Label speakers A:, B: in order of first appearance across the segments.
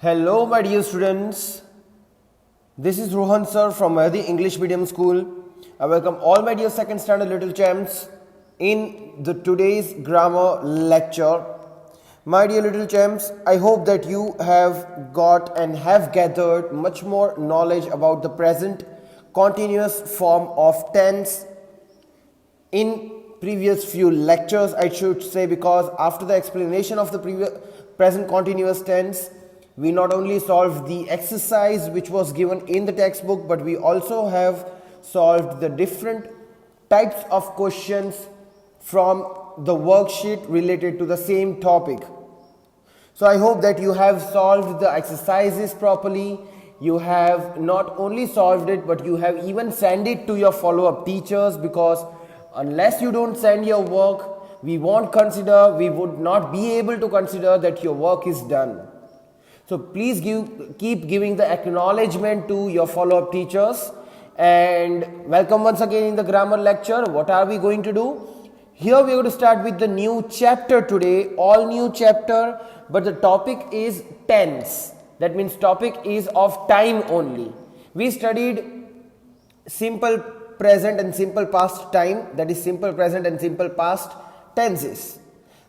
A: Hello my dear students, this is Rohan sir from Mahdi English Medium School. I welcome all my dear second standard little champs in the today's grammar lecture. My dear little champs, I hope that you have got and have gathered much more knowledge about the present continuous form of tense in previous few lectures, I should say, because after the explanation of the present continuous tense, we not only solved the exercise which was given in the textbook, but we also have solved the different types of questions from the worksheet related to the same topic. So I hope that you have solved the exercises properly. You have not only solved it, but you have even sent it to your follow-up teachers, because unless you don't send your work, we would not be able to consider that your work is done. So please keep giving the acknowledgement to your follow-up teachers. And welcome once again in the grammar lecture. What are we going to do? Here we are going to start with the new chapter today, all new chapter, but the topic is tense. That means topic is of time only. We studied simple present and simple past time, that is simple present and simple past tenses.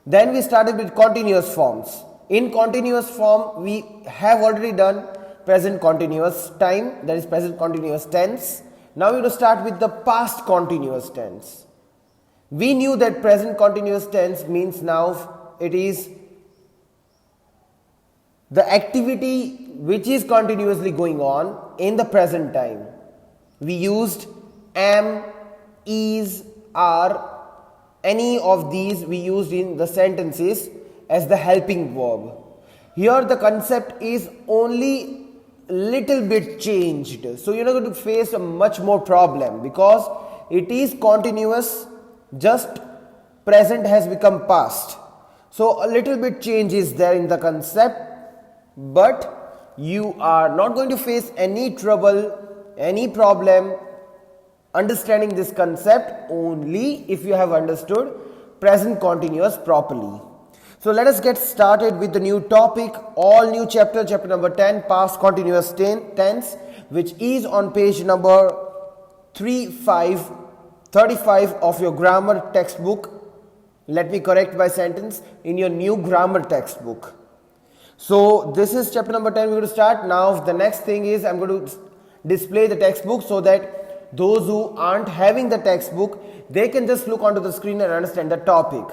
A: Then we started with continuous forms. In continuous form, we have already done present continuous time, that is present continuous tense. Now we will start with the past continuous tense. We knew that present continuous tense means now it is the activity which is continuously going on in the present time. We used am, is, are, any of these we used in the sentences as the helping verb. Here the concept is only little bit changed. So you're not going to face a much more problem because it is continuous, just present has become past. So a little bit change is there in the concept, but you are not going to face any trouble, any problem understanding this concept only if you have understood present continuous properly. So let us get started with the new topic, all new chapter number 10, past continuous tense, which is on page number 35 of your grammar textbook. Let me correct my sentence, in your new grammar textbook. So this is chapter number 10 we're going to start. Now the next thing is I'm going to display the textbook so that those who aren't having the textbook, they can just look onto the screen and understand the topic.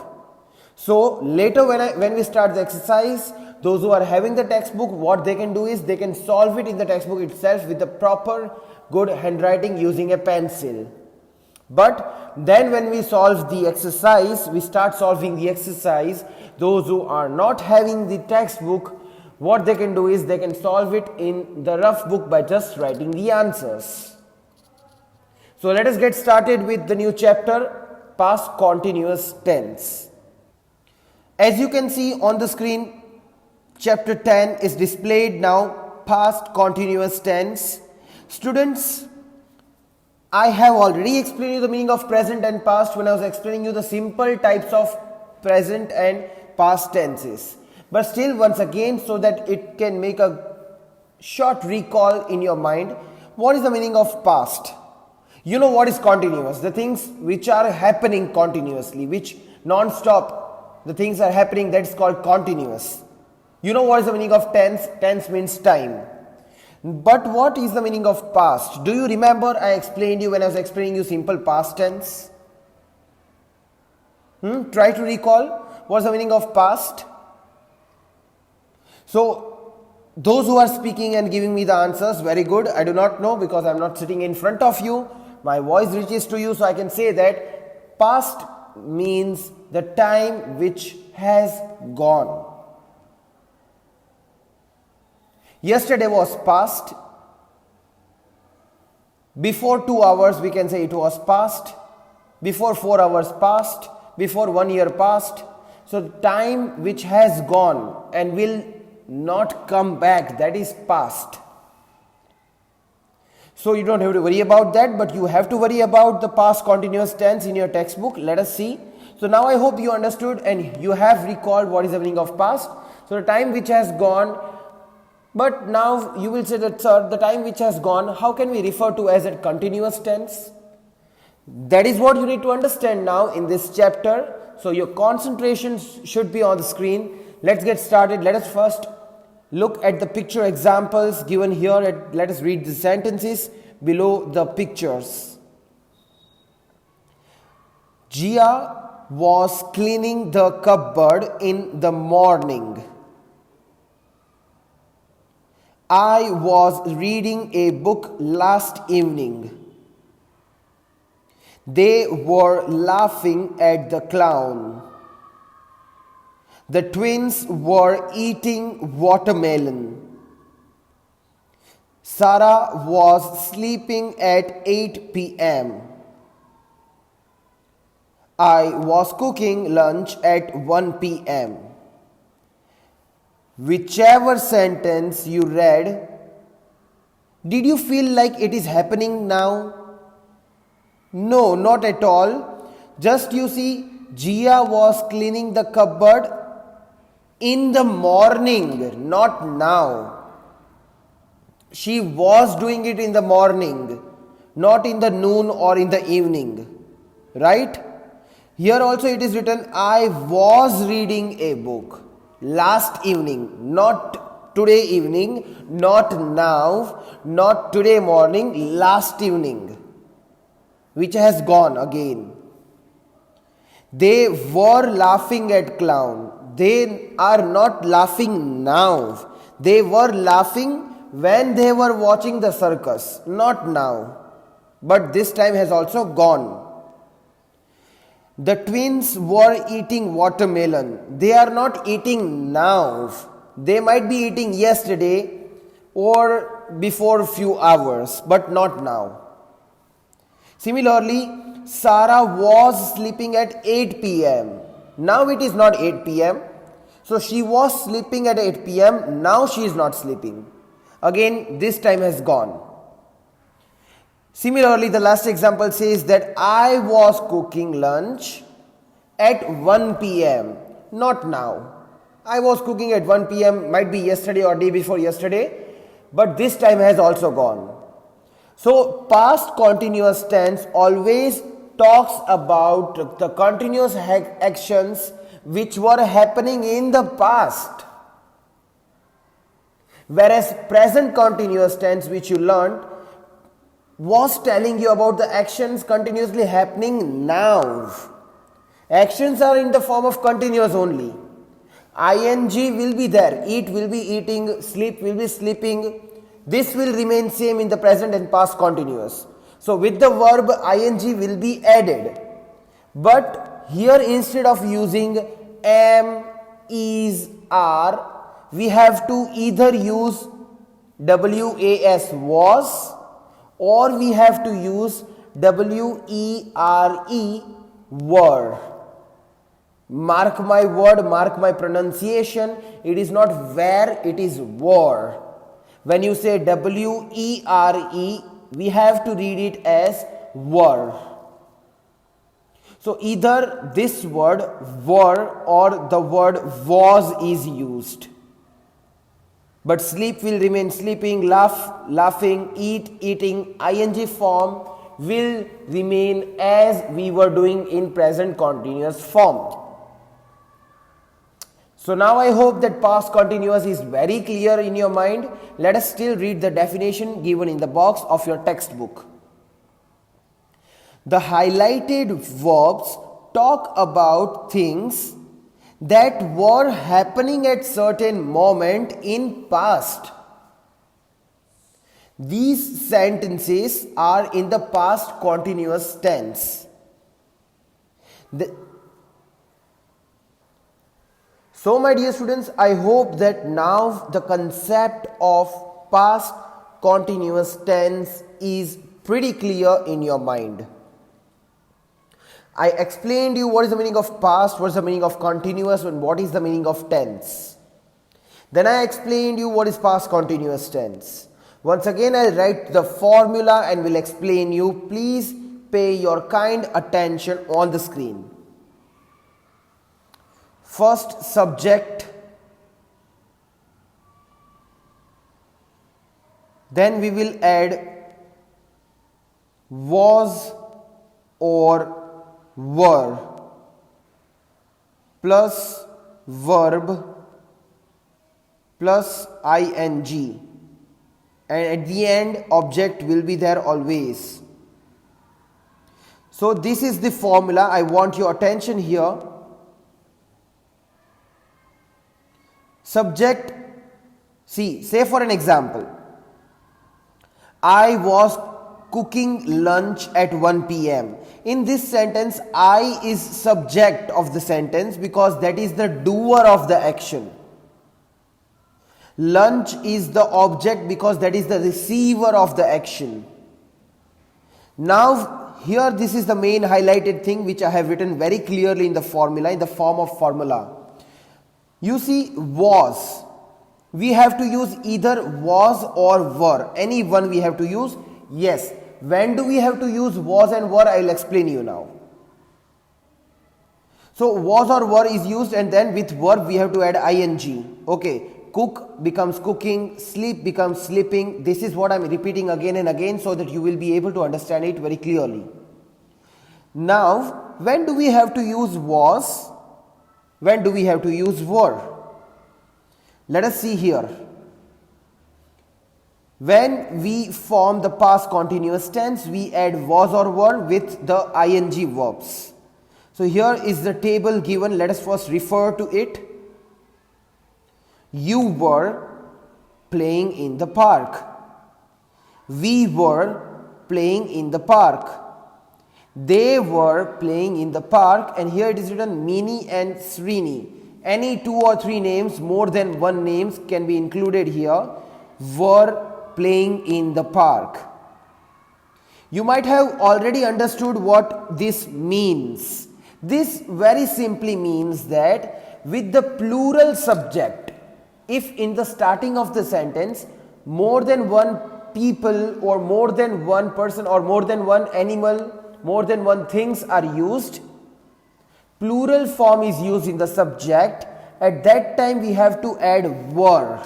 A: So later when we start the exercise, those who are having the textbook, what they can do is they can solve it in the textbook itself with the proper good handwriting using a pencil. But then when we solve the exercise, we start solving the exercise, those who are not having the textbook, what they can do is they can solve it in the rough book by just writing the answers. So let us get started with the new chapter, past continuous tense. As you can see on the screen, chapter 10 is displayed now, past continuous tense. Students, I have already explained you the meaning of present and past when I was explaining you the simple types of present and past tenses. But still once again, so that it can make a short recall in your mind, what is the meaning of past? You know what is continuous? The things which are happening continuously, which non-stop, the things are happening, that's called continuous. You know what is the meaning of tense? Tense means time. But what is the meaning of past? Do you remember I explained you when I was explaining you simple past tense? Try to recall what's the meaning of past. So those who are speaking and giving me the answers, very good. I do not know because I'm not sitting in front of you. My voice reaches to you, so I can say that past means the time which has gone. Yesterday was past. Before 2 hours we can say it was past. Before 4 hours past. Before 1 year past. So the time which has gone and will not come back, that is past. So you don't have to worry about that, but you have to worry about the past continuous tense in your textbook. Let us see. So now I hope you understood and you have recalled what is the meaning of past. So the time which has gone But now you will say that, sir, the time which has gone, how can we refer to as a continuous tense? That is what you need to understand now in this chapter. So your concentration should be on the screen. Let's get started. Let us first look at the picture examples given here. Let us read the sentences below the pictures. Gia was cleaning the cupboard in the morning. I was reading a book last evening. They were laughing at the clown. The twins were eating watermelon. Sarah was sleeping at 8 p.m. I was cooking lunch at 1 p.m. Whichever sentence you read, did you feel like it is happening now? No, not at all. Just you see, Gia was cleaning the cupboard in the morning, not now. She was doing it in the morning, not in the noon or in the evening. Right? Here also it is written, I was reading a book last evening, not today evening, not now, not today morning, last evening, which has gone again. They were laughing at clown. They are not laughing now. They were laughing when they were watching the circus, not now. But this time has also gone. The twins were eating watermelon. They are not eating now. They might be eating yesterday or before a few hours, but not now. Similarly, Sarah was sleeping at 8 p.m. Now it is not 8 p.m. So she was sleeping at 8 p.m. Now she is not sleeping. Again, this time has gone. Similarly, the last example says that I was cooking lunch at 1 p.m. Not now. I was cooking at 1 p.m. might be yesterday or day before yesterday, but this time has also gone. So, past continuous tense always talks about the continuous actions which were happening in the past. Whereas present continuous tense, which you learned, was telling you about the actions continuously happening now. Actions are in the form of continuous only. ing will be there. Eat will be eating, sleep will be sleeping. This will remain same in the present and past continuous. So with the verb ing will be added. But here instead of using am, is, are, we have to either use was, or we have to use were. Mark my word, mark my pronunciation. It is not where, it is were. When you say were, we have to read it as were. So either this word were or the word was is used. But sleep will remain sleeping, laugh, laughing, eat, eating, ing form will remain as we were doing in present continuous form. So now I hope that past continuous is very clear in your mind. Let us still read the definition given in the box of your textbook. The highlighted verbs talk about things that were happening at certain moment in past. These sentences are in the past continuous tense. So my dear students, I hope that now the concept of past continuous tense is pretty clear in your mind. I explained you what is the meaning of past, what is the meaning of continuous, and what is the meaning of tense. Then I explained you what is past continuous tense. Once again I'll write the formula and will explain you. Please pay your kind attention on the screen. First, subject. Then we will add was or were plus verb plus ing, and at the end object will be there always. So this is the formula. I want your attention here. Subject, see, say for an example, I was cooking lunch at 1 p.m. In this sentence, I is subject of the sentence because that is the doer of the action. Lunch is the object because that is the receiver of the action. Now here this is the main highlighted thing which I have written very clearly in the formula, in the form of formula. You see, was, we have to use either was or were. Any one we have to use. Yes. When do we have to use was and were? I will explain you now. So was or were is used, and then with verb we have to add ing. Okay. Cook becomes cooking, sleep becomes sleeping. This is what I am repeating again and again so that you will be able to understand it very clearly. Now, when do we have to use was? When do we have to use were? Let us see here. When we form the past continuous tense, we add was or were with the ing verbs. So here is the table given. Let us first refer to it. You were playing in the park. We were playing in the park. They were playing in the park, and here it is written Mini and Srini. Any 2 or 3 names, more than one names can be included here. Were playing in the park. You might have already understood what this means. This very simply means that with the plural subject, if in the starting of the sentence more than one people or more than one person or more than one animal, more than one things are used, plural form is used in the subject, at that time we have to add were.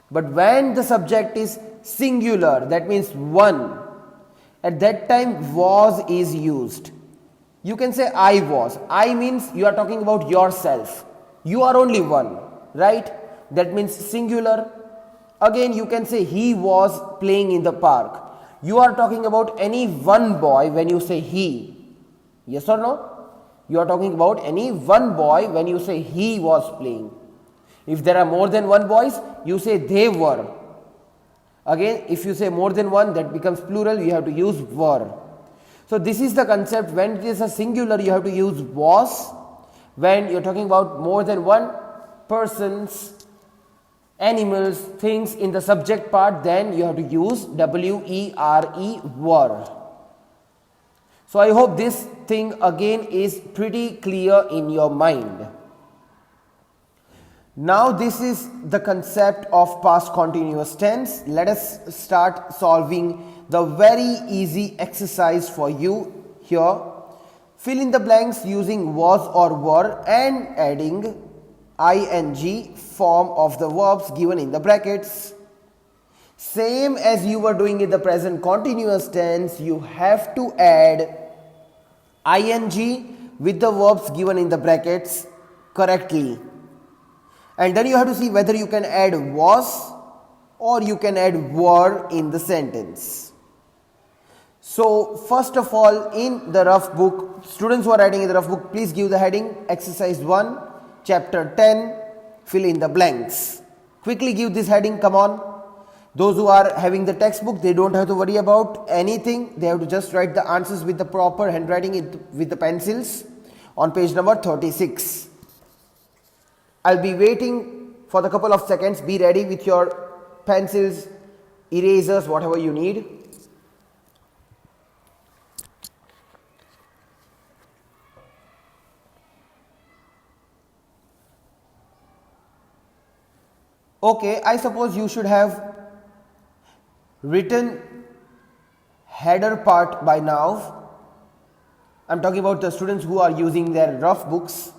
A: But when the subject is singular, that means one, at that time was is used. You can say I was. I means you are talking about yourself. You are only one, right? That means singular. Again you can say he was playing in the park. You are talking about any one boy when you say he. Yes or no? You are talking about any one boy when you say he was playing. If there are more than one boys, you say they were. Again, if you say more than one, that becomes plural, you have to use were. So this is the concept. When it is a singular, you have to use was. When you are talking about more than one persons, animals, things in the subject part, then you have to use W-E-R-E, were. So I hope this thing again is pretty clear in your mind. Now this is the concept of past continuous tense. Let us start solving the very easy exercise for you here. Fill in the blanks using was or were and adding ing form of the verbs given in the brackets. Same as you were doing in the present continuous tense, you have to add ing with the verbs given in the brackets correctly. And then you have to see whether you can add was or you can add were in the sentence. So first of all, in the rough book, students who are writing in the rough book, please give the heading exercise 1, chapter 10, fill in the blanks. Quickly give this heading, come on. Those who are having the textbook, they don't have to worry about anything. They have to just write the answers with the proper handwriting with the pencils on page number 36. I'll be waiting for the couple of seconds. Be ready with your pencils, erasers, whatever you need. Okay, I suppose you should have written header part by now. I'm talking about the students who are using their rough books.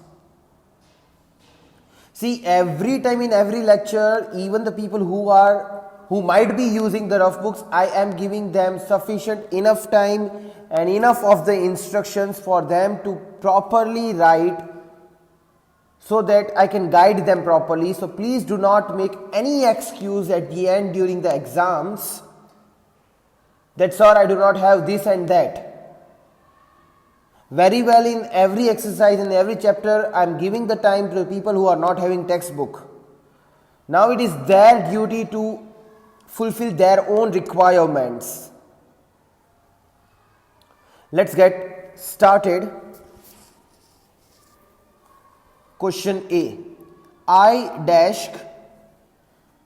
A: See, every time in every lecture, even the people who are who might be using the rough books, I am giving them sufficient enough time and enough of the instructions for them to properly write, so that I can guide them properly. So please do not make any excuse at the end during the exams that, sir, I do not have this and that. Very well, in every exercise, in every chapter, I am giving the time to the people who are not having textbook. Now it is their duty to fulfill their own requirements. Let's get started. Question A. I dashed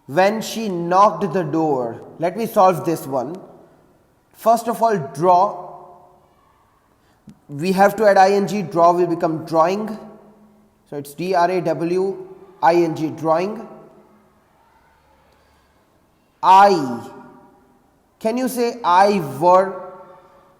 A: when she knocked the door. Let me solve this one. First of all, draw. We have to add ing. Draw will become drawing. So it's D-R-A-W-I-N-G, drawing. I. Can you say I were?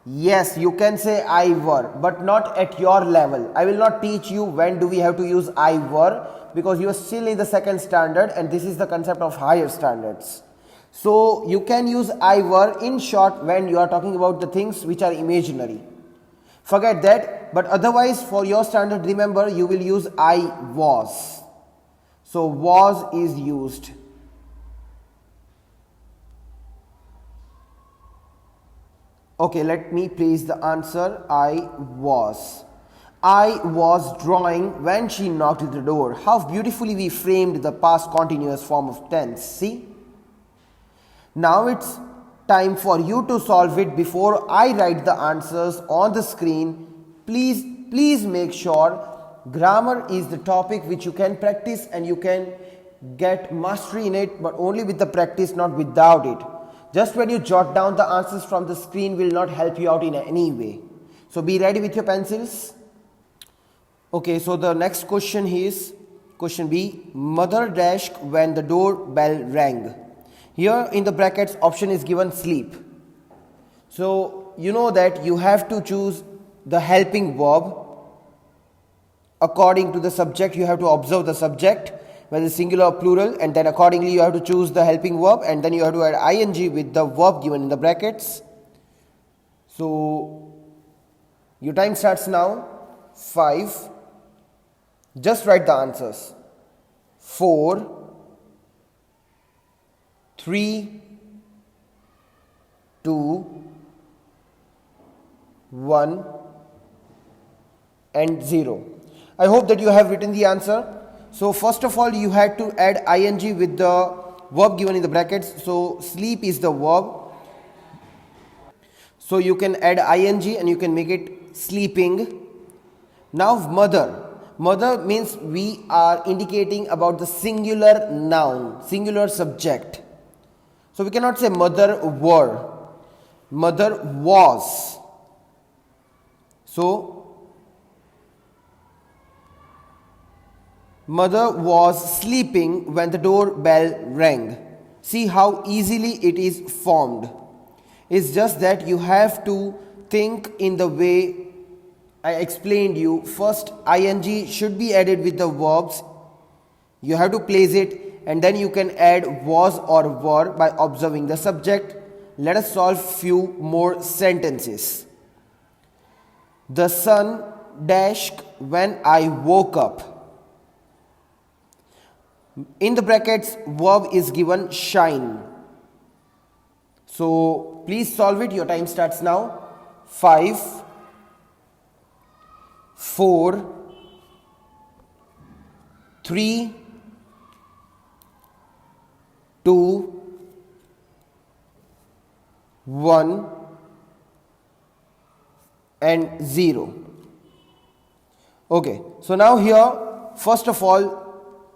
A: Yes, you can say I were, but not at your level. I will not teach you when do we have to use I were, because you are still in the second standard and this is the concept of higher standards. So you can use I were in short when you are talking about the things which are imaginary. Forget that, but otherwise for your standard, remember, you will use I was. So was is used. Okay, let me place the answer. I was. I was drawing when she knocked at the door. How beautifully we framed the past continuous form of tense. See? Now it's time for you to solve it. Before I write the answers on the screen, please make sure grammar is the topic which you can practice and you can get mastery in it, but only with the practice, not without it. Just when you jot down the answers from the screen will not help you out in any way. So be ready with your pencils. Okay, so the next question is question B. Mother dashed when the doorbell rang. Here in the brackets option is given sleep. So you know that you have to choose the helping verb according to the subject. You have to observe the subject, whether singular or plural, and then accordingly you have to choose the helping verb, and then you have to add ing with the verb given in the brackets. So your time starts now. 5. Just write the answers. 4, 3, 2, 1 and 0. I hope that you have written the answer. So first of all, you had to add ing with the verb given in the brackets. So sleep is the verb. So you can add ing and you can make it sleeping. Now mother. Mother means we are indicating about the singular noun, singular subject. So we cannot say mother were. Mother was. So mother was sleeping when the doorbell rang. See how easily it is formed. It's just that you have to think in the way I explained you. First, ing should be added with the verbs. You have to place it, and then you can add was or were by observing the subject. Let us solve few more sentences. The sun dashed when I woke up. In the brackets, verb is given shine. So please solve it. Your time starts now. 5, 4, 3, 2, 1 and 0. Okay, so now here, first of all,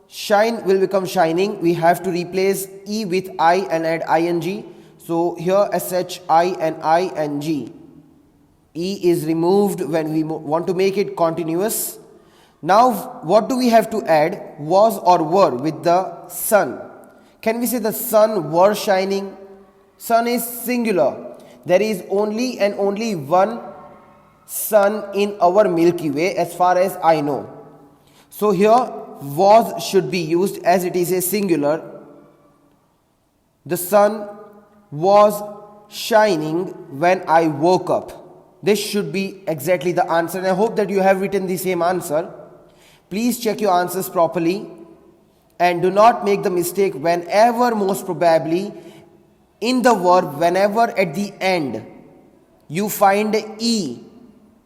A: shine will become shining. We have to replace E with I and add ing. So here SHI and ING. E is removed when we want to make it continuous. Now what do we have to add? Was or were with the sun. Can we say the sun were shining? Sun is singular. There is only and only one sun in our Milky Way as far as I know. So here was should be used as it is a singular. The sun was shining when I woke up. This should be exactly the answer, and I hope that you have written the same answer. Please check your answers properly and do not make the mistake whenever, most probably, in the verb, whenever at the end you find E,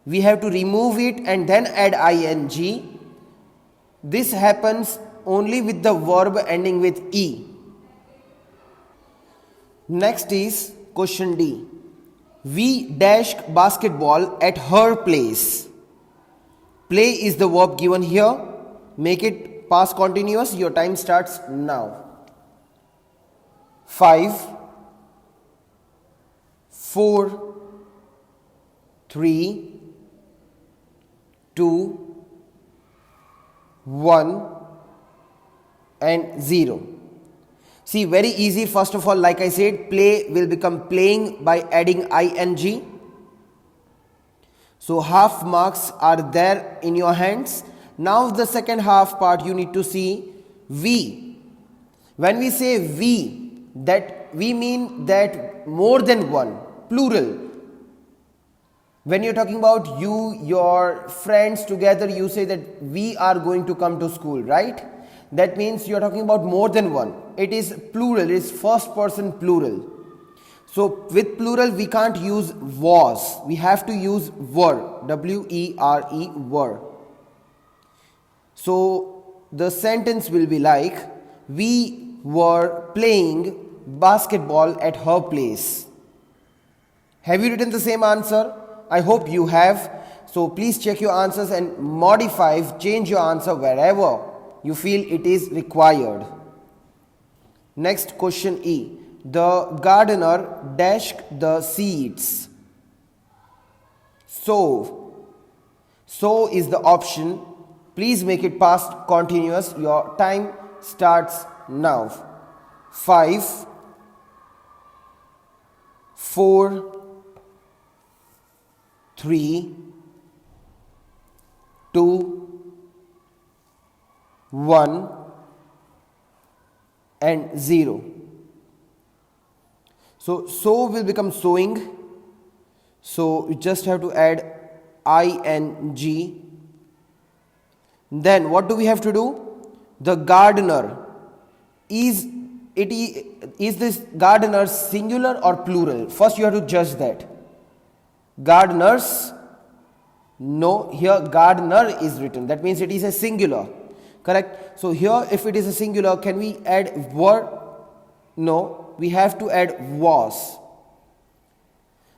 A: we have to remove it and then add ing. This happens only with the verb ending with E. Next is question D. We dashed basketball at her place. Play is the verb given here. Make it past continuous. Your time starts now. 5, 4, 3, 2, 1 and 0. See, very easy. First of all, like I said, play will become playing by adding ing. So half marks are there in your hands. Now the second half part you need to see we. When we say we, that we mean that more than one, plural. When you're talking about you, your friends together, you say that we are going to come to school, right? That means you're talking about more than one. It is plural, it is first person plural. So with plural we can't use was, we have to use were, W-E-R-E, were. So the sentence will be like, we were playing basketball at her place. Have you written the same answer? I hope you have. So please check your answers and modify, change your answer wherever you feel it is required. Next question E. The gardener dashed the seeds. Sow. Sow is the option. Please make it past continuous. Your time starts now. 5, 4, 3, 2, 1 and 0. So sow will become sowing. So you just have to add ing. Then what do we have to do? The gardener. Is this gardener singular or plural? First you have to judge that. Gardeners. No, here gardener is written. That means it is a singular. Correct? So here if it is a singular, can we add were? No, we have to add was.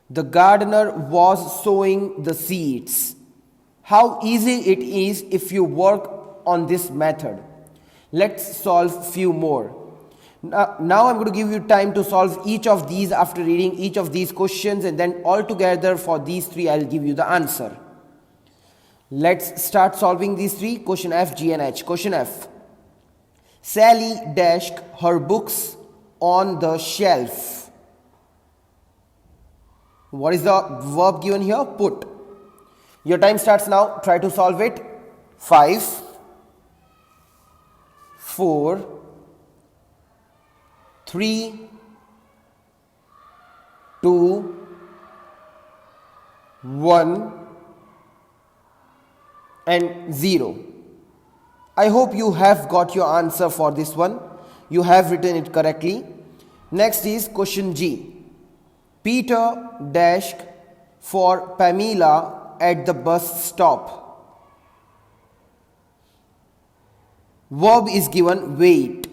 A: The gardener was sowing the seeds. How easy it is if you work on this method. Let's solve few more. Now I'm going to give you time to solve each of these after reading each of these questions, and then all together for these three I'll give you the answer. Let's start solving these three. Question F, G and H. Question F. Sally dashed her books on the shelf. What is the verb given here? Put. Your time starts now. Try to solve it. 5, 4, 3, 2, 1 and 0. I hope you have got your answer for this one. You have written it correctly. Next is question G. Peter dashed for Pamela at the bus stop. Verb is given wait.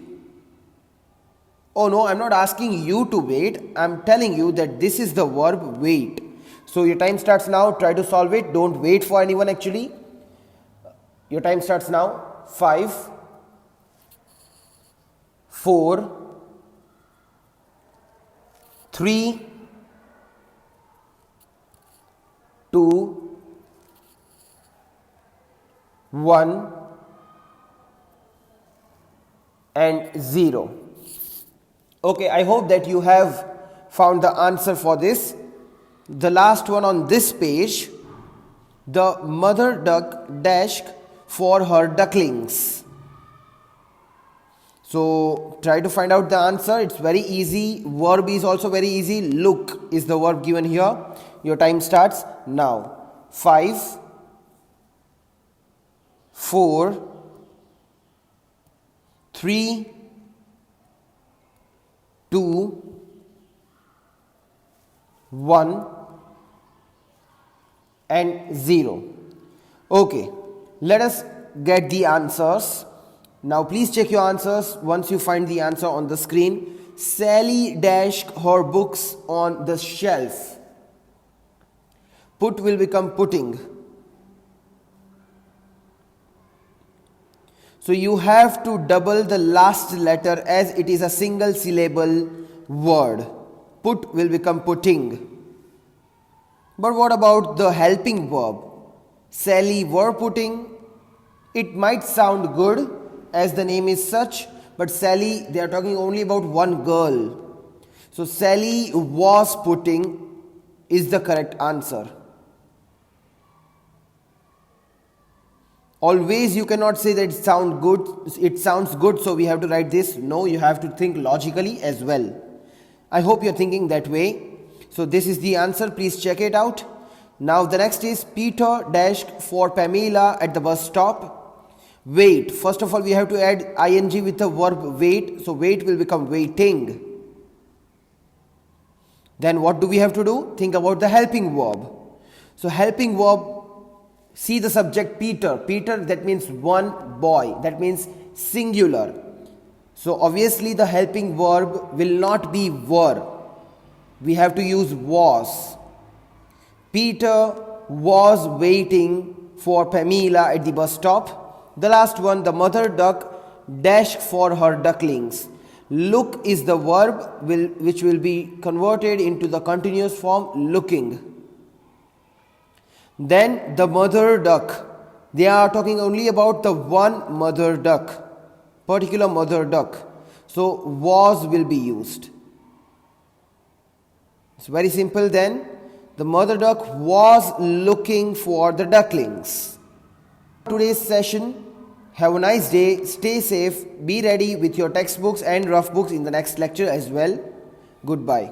A: Oh no, I'm not asking you to wait. I'm telling you that this is the verb wait. So your time starts now. Try to solve it. Don't wait for anyone actually. Your time starts now. 5, 4, 3, 2, 1 and 0. Okay, I hope that you have found the answer for this. The last one on this page. The mother duck dashed for her ducklings. So try to find out the answer. It's very easy. Verb is also very easy. Look is the verb given here. Your time starts now. 5, 4, 3, 2, 1 and 0. Okay, let us get the answers. Now please check your answers once you find the answer on the screen. Sally dashed her books on the shelf. Put will become putting. So you have to double the last letter as it is a single syllable word. Put will become putting. But what about the helping verb? Sally were putting. It might sound good as the name is such, but Sally, they are talking only about one girl. So Sally was putting is the correct answer. Always you cannot say that it sounds good, so we have to write this. No, you have to think logically as well. I hope you're thinking that way. So this is the answer. Please check it out. Now the next is Peter dashed for Pamela at the bus stop. Wait. First of all, we have to add ing with the verb wait. So wait will become waiting. Then what do we have to do? Think about the helping verb. So helping verb, see the subject Peter. Peter, that means one boy. That means singular. So obviously the helping verb will not be were. We have to use was. Peter was waiting for Pamela at the bus stop. The last one, the mother duck dashed for her ducklings. Look is the verb which will be converted into the continuous form looking. Then the mother duck. They are talking only about the one mother duck, particular mother duck. So was will be used. It's very simple then. The mother duck was looking for the ducklings. Today's session. Have a nice day. Stay safe. Be ready with your textbooks and rough books in the next lecture as well. Goodbye.